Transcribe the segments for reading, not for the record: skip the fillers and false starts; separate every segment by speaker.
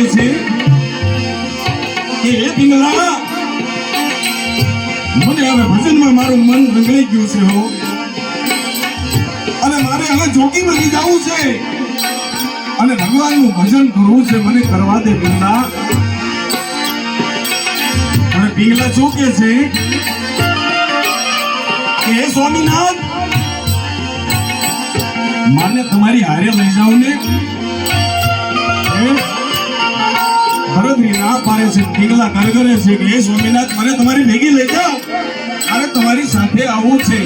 Speaker 1: કે છે કે હે પિંગલા, મને હવે ભજનમાં મારું મન રંગાઈ ગયું છે હો, અને મારે હવે જોગી બની જવું છે અને ભગવાનનું ભજન કરવું છે. મને કરવા દે પિંગલા. અને પિંગલા શું કે છે કે હે સ્વામીનાથ, માને તમારી હારે લઈ જાઓ ને. ભરતરી ના પાડે છે. પિંગલા કરગરે છે કે હે સ્વામીનાથ, મને તમારી ભેગી લઈ જાઓ, મારે તમારી સાથે આવવું છે.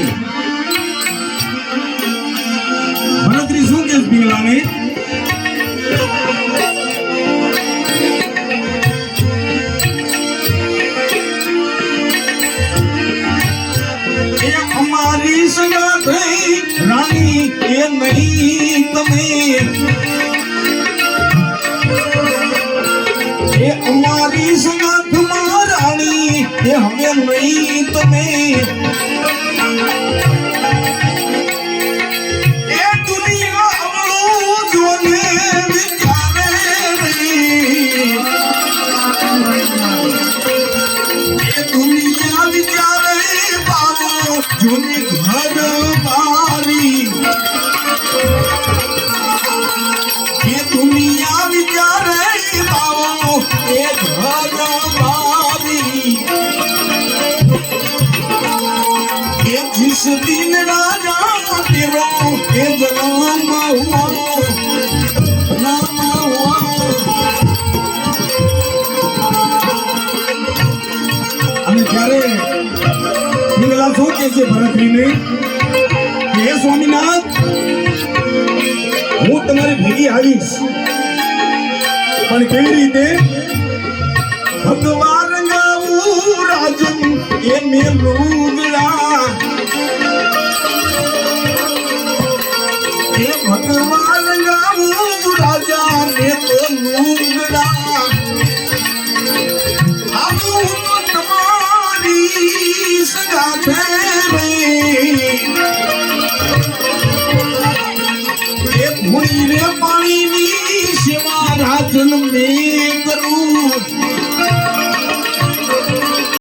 Speaker 1: ભરતરી શું કે પિંગલાને અમારી સંગાથ રાણી એ નહીં તમે, એ અમારી સંગાથમાં રાણી એ હવે નહીં તમે. એ દુનિયા અવળું જોને વિચારે નહીં, એ દુનિયા વિચારે બાબો જોને ઘર બારી, એ દુનિયા વિચારે બાબો એ ઘર બારી. એ जिस दिन राजा तेरो એ जन्म हुआ नाम हुआ. અને ત્યારે પિંગલા શું કે છે ભરતરીને કે હે સ્વામીનાથ, હું તમારી ભેગી આવીશ, પણ કેવી રીતે? ભગવાન ગાવું રાજન એ મેલુગડા, એ ભગવાન ગાવું રાજા ને તો લુગડા. આવું તમારી સંગાથે રે, એ ભૂલી રે પાણીની સેવા રાજન મેં